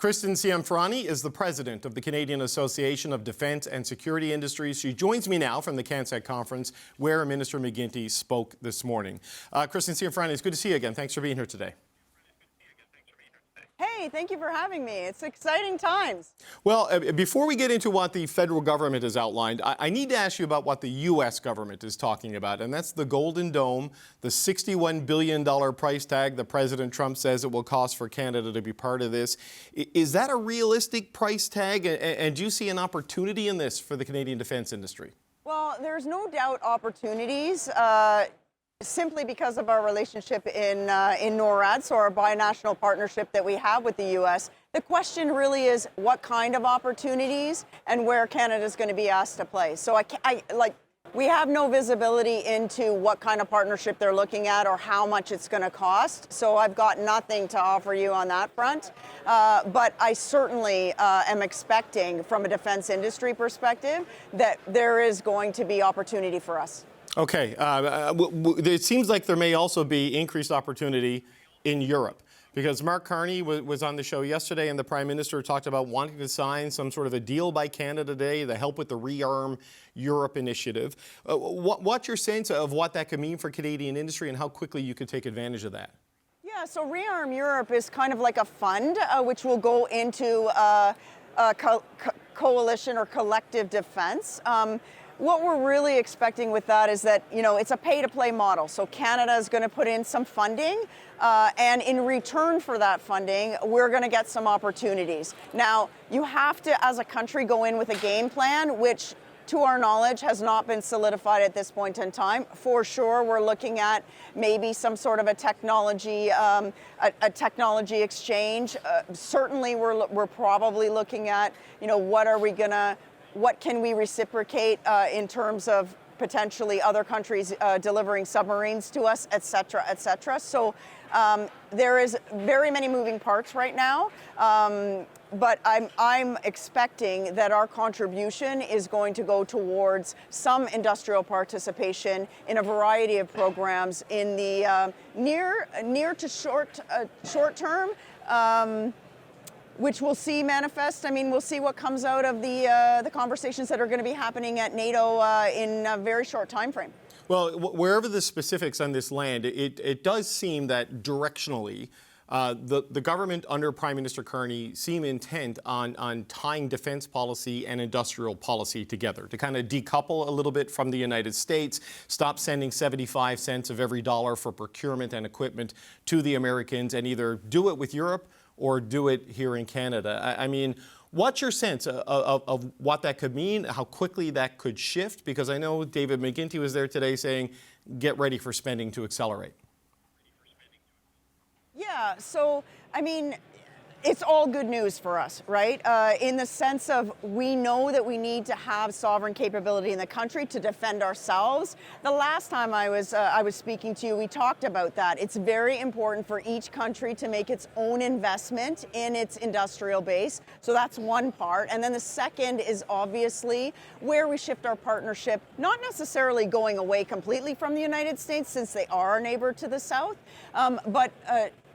Christyn Cianfarani is the president of the Canadian Association of Defence and Security Industries. She joins me now from the CanSec conference where Minister McGuinty spoke this morning. Christyn Cianfarani, it's good to see you again. Thanks for being here today. Hey, thank you for having me. It's exciting times. Well, before we get into what the federal government has outlined, I need to ask you about what the U.S. government is talking about, and that's the Golden Dome, the $61 billion price tag that President Trump says it will cost for Canada to be part of this. Is that a realistic price tag, and do you see an opportunity in this for the Canadian defense industry? Well, there's no doubt opportunities. Simply because of our relationship in NORAD, so our binational partnership that we have with the U.S. The question really is what kind of opportunities and where Canada is going to be asked to play. So we have no visibility into what kind of partnership they're looking at or how much it's going to cost. So I've got nothing to offer you on that front. But I certainly am expecting, from a defense industry perspective, that there is going to be opportunity for us. Okay. It seems like there may also be increased opportunity in Europe, because Mark Carney was on the show yesterday, and the Prime Minister talked about wanting to sign some sort of a deal by Canada today to help with the Rearm Europe initiative. What's your sense of what that could mean for Canadian industry and how quickly you could take advantage of that? Yeah, so Rearm Europe is kind of like a fund which will go into coalition or collective defense. What we're really expecting with that is that, it's a pay-to-play model. So Canada is going to put in some funding, and in return for that funding, we're going to get some opportunities. Now, you have to, as a country, go in with a game plan, which, to our knowledge, has not been solidified at this point in time. For sure, we're looking at maybe some sort of a technology, exchange. Certainly, we're probably looking at, what can we reciprocate in terms of potentially other countries delivering submarines to us, et cetera, et cetera. So there is very many moving parts right now, but I'm expecting that our contribution is going to go towards some industrial participation in a variety of programs in the near to short term. Which we'll see manifest. I mean, we'll see what comes out of the conversations that are going to be happening at NATO in a very short time frame. Well, wherever the specifics on this land, it does seem that directionally, the government under Prime Minister Carney seem intent on tying defense policy and industrial policy together to kind of decouple a little bit from the United States, stop sending 75 cents of every dollar for procurement and equipment to the Americans, and either do it with Europe or do it here in Canada. I mean, what's your sense of what that could mean, how quickly that could shift? Because I know David McGuinty was there today saying, get ready for spending to accelerate. Yeah, so, I mean, it's all good news for us, right? In the sense of we know that we need to have sovereign capability in the country to defend ourselves. The last time I was speaking to you, we talked about that. It's very important for each country to make its own investment in its industrial base. So that's one part. And then the second is obviously where we shift our partnership, not necessarily going away completely from the United States since they are our neighbor to the south, but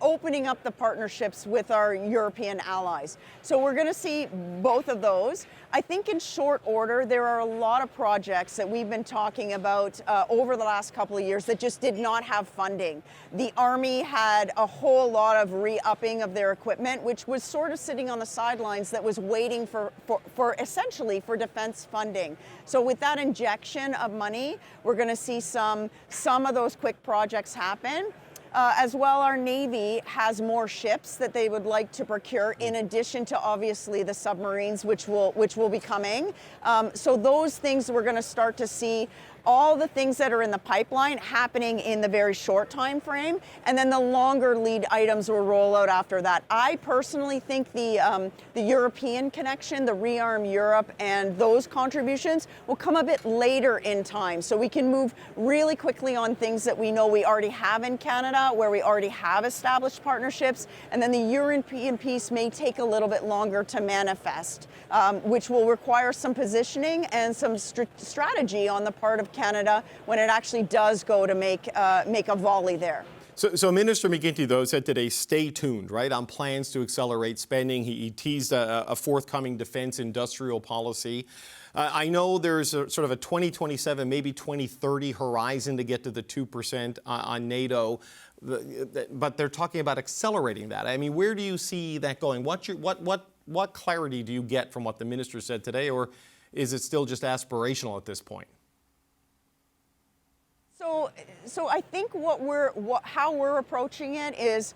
opening up the partnerships with our European allies. So we're going to see both of those. I think in short order, there are a lot of projects that we've been talking about over the last couple of years that just did not have funding. The Army had a whole lot of re-upping of their equipment, which was sort of sitting on the sidelines that was waiting for essentially for defense funding. So with that injection of money, we're going to see some of those quick projects happen. As well, our Navy has more ships that they would like to procure, in addition to obviously the submarines, which will be coming. So those things we're going to start to see. All the things that are in the pipeline happening in the very short time frame, and then the longer lead items will roll out after that. I personally think the European connection, the Rearm Europe, and those contributions will come a bit later in time, so we can move really quickly on things that we know we already have in Canada, where we already have established partnerships, and then the European piece may take a little bit longer to manifest, which will require some positioning and some strategy on the part of Canada when it actually does go to make a volley there. So Minister McGuinty, though, said today, stay tuned, right, on plans to accelerate spending. He teased a forthcoming defense industrial policy. I know there's sort of a 2027, maybe 2030 horizon to get to the 2% on NATO, but they're talking about accelerating that. I mean, where do you see that going? What clarity do you get from what the minister said today, or is it still just aspirational at this point? So I think how we're approaching it is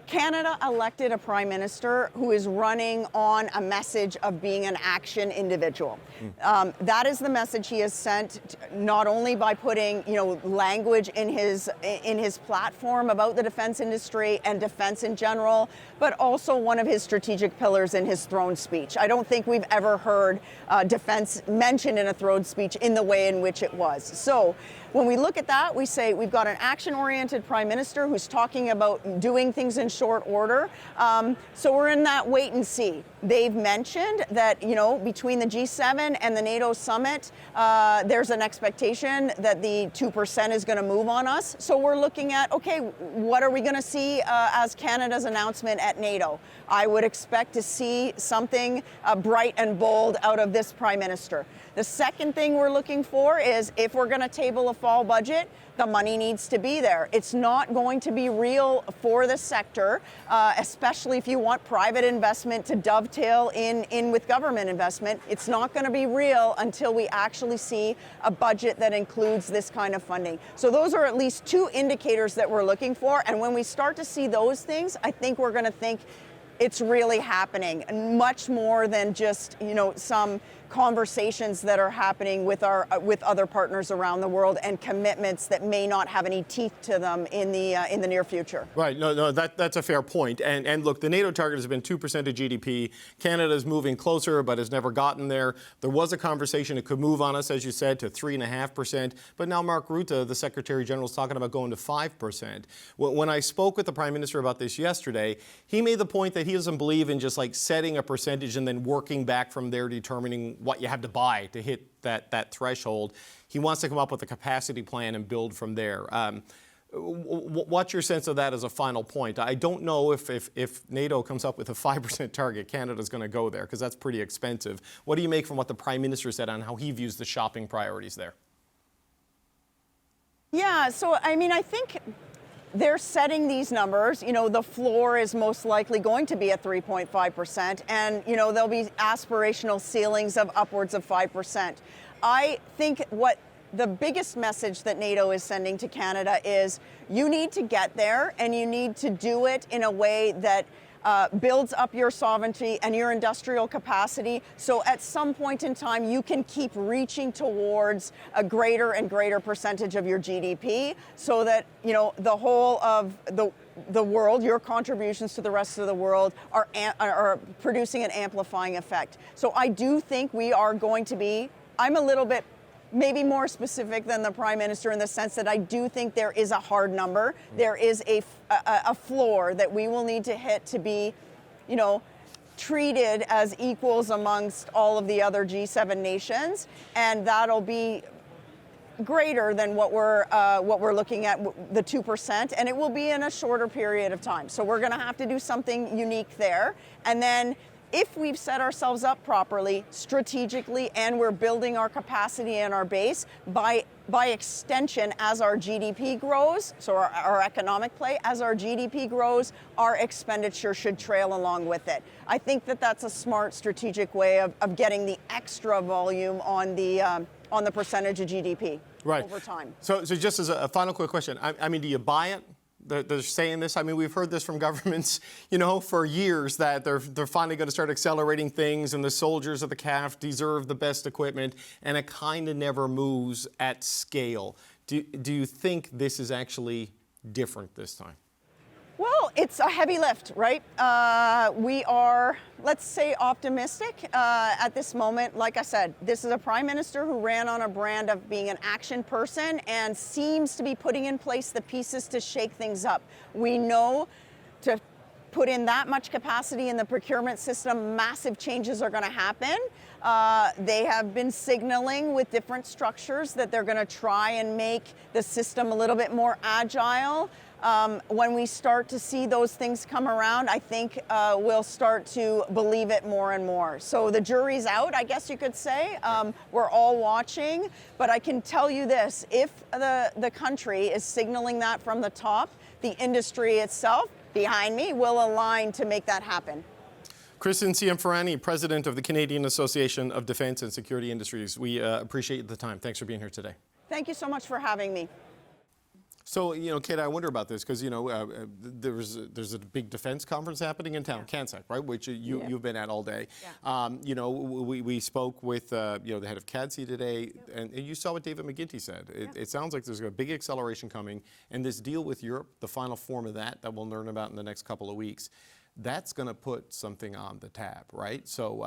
Canada elected a prime minister who is running on a message of being an action individual. That is the message he has sent, not only by putting language in his platform about the defense industry and defense in general, but also one of his strategic pillars in his throne speech. I don't think we've ever heard defense mentioned in a throne speech in the way in which it was. So when we look at that, we say we've got an action-oriented prime minister who's talking about doing things in short order. So we're in that wait and see. They've mentioned that, between the G7 and the NATO summit, there's an expectation that the 2% is going to move on us. So we're looking at, okay, what are we going to see as Canada's announcement at NATO? I would expect to see something bright and bold out of this prime minister. The second thing we're looking for is if we're going to table a fall budget, the money needs to be there. It's not going to be real for the sector, especially if you want private investment to dovetail in with government investment. It's not going to be real until we actually see a budget that includes this kind of funding. So those are at least two indicators that we're looking for. And when we start to see those things, I think we're going to think it's really happening, much more than just some conversations that are happening with other partners around the world and commitments that may not have any teeth to them in the near future. Right. No, that's a fair point. And look, the NATO target has been 2% of GDP. Canada's moving closer, but has never gotten there. There was a conversation it could move on us, as you said, to 3.5%. But now Mark Rutte, the Secretary General, is talking about going to 5%. When I spoke with the Prime Minister about this yesterday, he made the point that he doesn't believe in just like setting a percentage and then working back from there, determining what you have to buy to hit that threshold. He wants to come up with a capacity plan and build from there. What's your sense of that as a final point? I don't know if NATO comes up with a 5% target, Canada's going to go there, because that's pretty expensive. What do you make from what the Prime Minister said on how he views the shopping priorities there? Yeah, so I think they're setting these numbers. The floor is most likely going to be at 3.5%, and there'll be aspirational ceilings of upwards of 5%. I think what the biggest message that NATO is sending to Canada is you need to get there, and you need to do it in a way that builds up your sovereignty and your industrial capacity, so at some point in time you can keep reaching towards a greater and greater percentage of your GDP, so that the whole of the world, your contributions to the rest of the world are producing an amplifying effect. So I do think we are going to be, I'm a little bit maybe more specific than the Prime Minister in the sense that I do think there is a hard number. There is a floor that we will need to hit to be, treated as equals amongst all of the other G7 nations, and that'll be greater than what we're looking at, the 2%, and it will be in a shorter period of time. So we're going to have to do something unique there, and then if we've set ourselves up properly, strategically, and we're building our capacity and our base, by extension, as our GDP grows, so our economic play, as our GDP grows, our expenditure should trail along with it. I think that's a smart strategic way of getting the extra volume on the percentage of GDP over time. So just as a final quick question, I mean, do you buy it? They're saying this. I mean, we've heard this from governments, for years, that they're finally going to start accelerating things, and the soldiers of the CAF deserve the best equipment, and it kind of never moves at scale. Do you think this is actually different this time? Well, it's a heavy lift, right? We are, let's say, optimistic at this moment. Like I said, this is a prime minister who ran on a brand of being an action person and seems to be putting in place the pieces to shake things up. We know to put in that much capacity in the procurement system, massive changes are going to happen. They have been signaling with different structures that they're going to try and make the system a little bit more agile. When we start to see those things come around, I think we'll start to believe it more and more. So the jury's out, I guess you could say. We're all watching, but I can tell you this, if the country is signaling that from the top, the industry itself, behind me, will align to make that happen. Christyn Cianfarani, President of the Canadian Association of Defence and Security Industries. We appreciate the time. Thanks for being here today. Thank you so much for having me. So, Kate, I wonder about this because, there's a big defense conference happening in town, CANSEC, right, which you've been at all day. Yeah. We spoke with, the head of CADC today, and you saw what David McGuinty said. It sounds like there's a big acceleration coming, and this deal with Europe, the final form of that we'll learn about in the next couple of weeks, that's going to put something on the tab, right? So,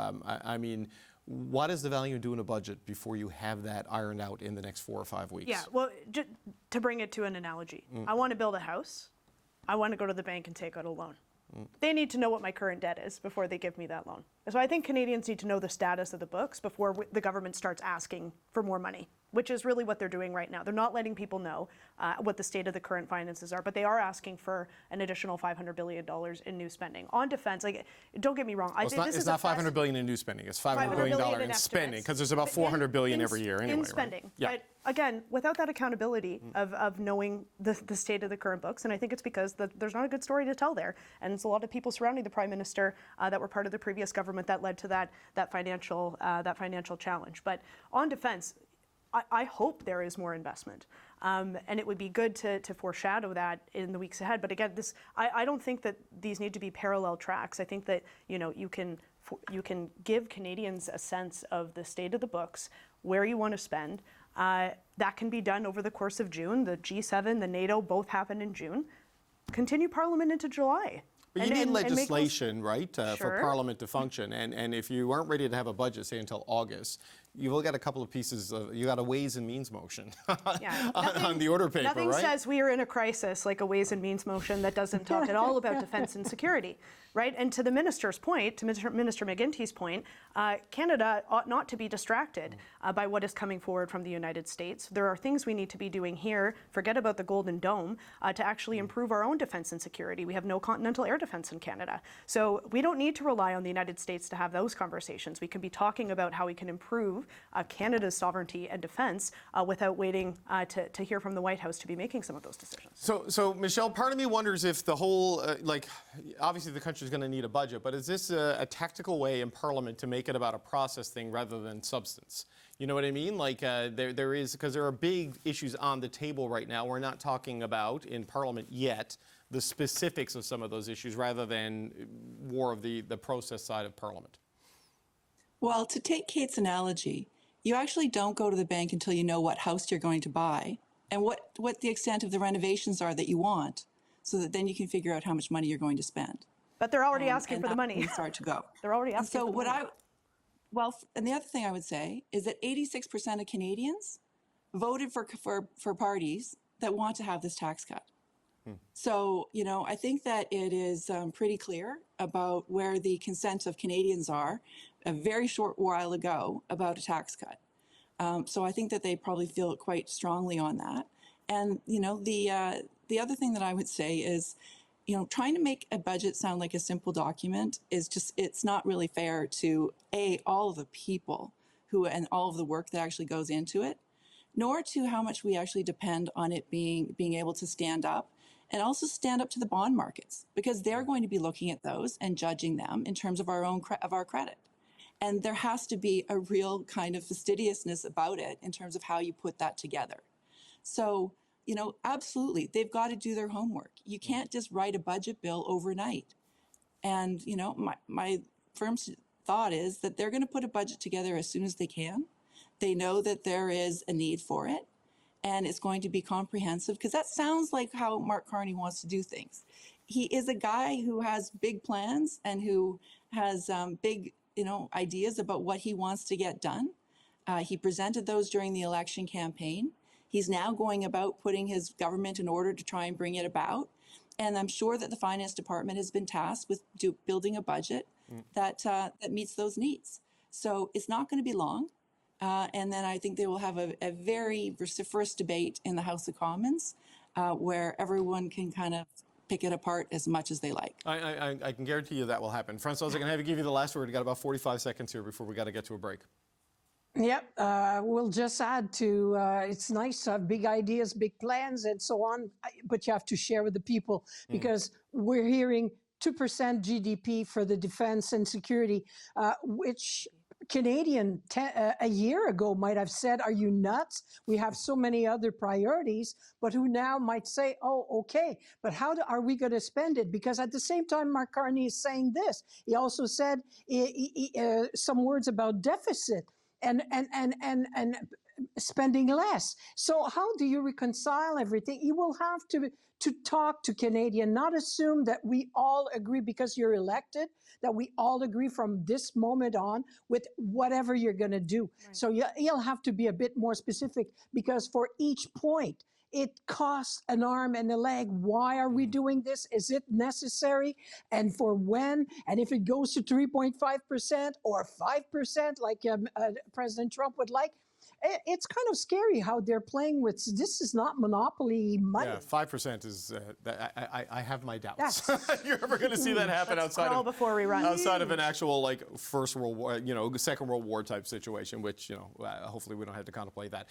what is the value of doing a budget before you have that ironed out in the next 4 or 5 weeks? Yeah, well, to bring it to an analogy, I want to build a house. I want to go to the bank and take out a loan. They need to know what my current debt is before they give me that loan. So I think Canadians need to know the status of the books before the government starts asking for more money, which is really what they're doing right now. They're not letting people know what the state of the current finances are, but they are asking for an additional $500 billion in new spending on defense. Like, don't get me wrong. Well, it's not $500 billion in new spending. It's $500 billion in spending, because there's about $400 billion every year anyway. In spending. Right? Yeah. But again, without that accountability of knowing the state of the current books, and I think it's because there's not a good story to tell there, and it's a lot of people surrounding the Prime Minister that were part of the previous government that led to that financial challenge. But on defense, I hope there is more investment, and it would be good to foreshadow that in the weeks ahead. But again, I don't think that these need to be parallel tracks. I think that you can give Canadians a sense of the state of the books, where you want to spend. That can be done over the course of June. The G7, the NATO, both happen in June. Continue Parliament into July. But you need legislation, right, Sure. for Parliament to function. And if you aren't ready to have a budget, say, until August, you've only got a couple of pieces of, you got a Ways and Means motion on the order paper, nothing right? says we are in a crisis like a Ways and Means motion that doesn't talk at all about defense and security, right? And to the minister's point, to Minister McGuinty's point, Canada ought not to be distracted by what is coming forward from the United States. There are things we need to be doing here, forget about the Golden Dome, to actually improve our own defense and security. We have no continental air defense in Canada. So we don't need to rely on the United States to have those conversations. We can be talking about how we can improve Canada's sovereignty and defense without waiting to hear from the White House to be making some of those decisions. So Michelle, part of me wonders if the whole, obviously the country's going to need a budget, but is this a tactical way in Parliament to make it about a process thing rather than substance? You know what I mean? Like there is, because there are big issues on the table right now. We're not talking about in Parliament yet the specifics of some of those issues rather than more of the process side of Parliament. Well, to take Kate's analogy, you actually don't go to the bank until you know what house you're going to buy and what the extent of the renovations are that you want, so that then you can figure out how much money you're going to spend. But they're already asking for the money. And start to go. They're already asking for the money. And the other thing I would say is that 86% of Canadians voted for parties that want to have this tax cut. So, I think that it is pretty clear about where the consent of Canadians are a very short while ago about a tax cut. So I think that they probably feel quite strongly on that. And, the other thing that I would say is, trying to make a budget sound like a simple document is it's not really fair to all of the people and all of the work that actually goes into it, nor to how much we actually depend on it being able to stand up. And also stand up to the bond markets, because they're going to be looking at those and judging them in terms of our credit. And there has to be a real kind of fastidiousness about it in terms of how you put that together. So, absolutely, they've got to do their homework. You can't just write a budget bill overnight. And, my firm thought is that they're going to put a budget together as soon as they can. They know that there is a need for it. And it's going to be comprehensive, because that sounds like how Mark Carney wants to do things. He is a guy who has big plans and who has big, ideas about what he wants to get done. He presented those during the election campaign. He's now going about putting his government in order to try and bring it about. And I'm sure that the finance department has been tasked with building a budget that meets those needs. So it's not going to be long. And then I think they will have a very vociferous debate in the House of Commons where everyone can kind of pick it apart as much as they like. I can guarantee you that will happen. Françoise, I'm going to have you give you the last word. We've got about 45 seconds here before we got to get to a break. Yep, we'll just add to, it's nice to have big ideas, big plans and so on, but you have to share with the people because we're hearing 2% GDP for the defense and security, which Canadian a year ago might have said, are you nuts? We have so many other priorities, but who now might say, oh, okay, but how are we going to spend it? Because at the same time, Mark Carney is saying this. He also said some words about deficit. And spending less. So how do you reconcile everything? You will have to talk to Canadian, not assume that we all agree because you're elected, that we all agree from this moment on with whatever you're going to do. Right. So you'll have to be a bit more specific because for each point, it costs an arm and a leg. Why are we doing this? Is it necessary? And for when? And if it goes to 3.5% or 5%, like President Trump would like, it's kind of scary how they're playing with. This is not monopoly money. Yeah, 5% is. I have my doubts. You're ever going to see that happen outside of an actual like First World War, Second World War type situation, which hopefully we don't have to contemplate that.